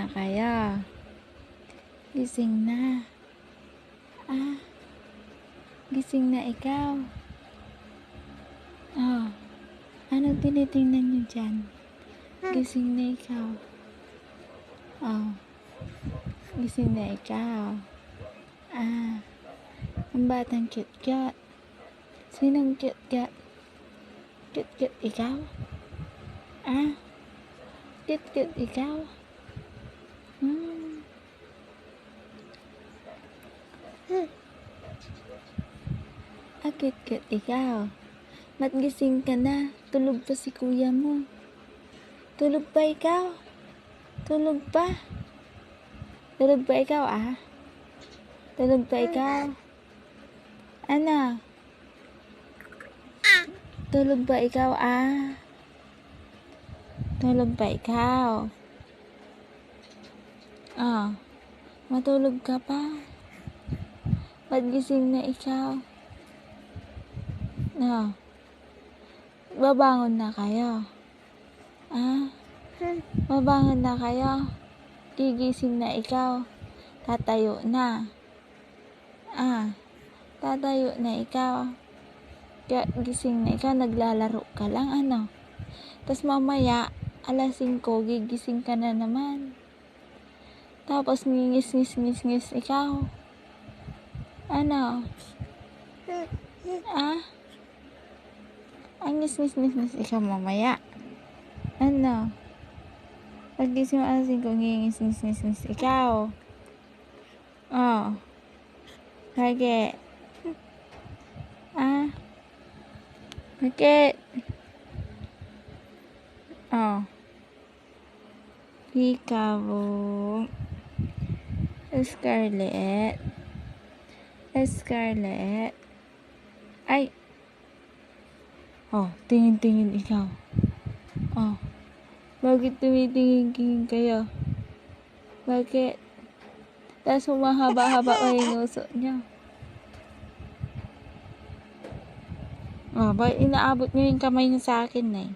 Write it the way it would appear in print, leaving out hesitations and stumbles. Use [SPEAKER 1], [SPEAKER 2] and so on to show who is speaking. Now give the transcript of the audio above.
[SPEAKER 1] na kayo. Gising na. Gising na ikaw. Ano tinitingnan niyo dyan? Gising na ikaw. Gising na ikaw. Ang batang cute-cute. Sinong cute-cute? Cute-cute ikaw? Cute-cute ikaw? Cute-cute ikaw? Ba't gising ka na? Tulog pa si kuya mo. Tulog pa ikaw? Tulog pa? Tulog pa ikaw Tulog pa ikaw? Ano? Tulog pa ikaw Tulog pa ikaw? Matulog ka pa? Ba't gising na ikaw? Babangon na kayo? Babangon na kayo? Gigising na ikaw? Tatayo na? Tatayo na ikaw? Kaya gising na ikaw, naglalaro ka lang tas mamaya alas 5 gigising ka na naman, tapos ngingis ikaw. Ang ngis ikaw mamaya. Pagising mo alas 5 ngingis ikaw. Bakit? Bakit? Peekaboo. Scarlett. Ay. Tingin ikaw. Bakit tumitingin kayo? Bakit? Tapos humahaba-haba pa yung uso niya. Bakit inaabot niyo yung kamay niyo sa akin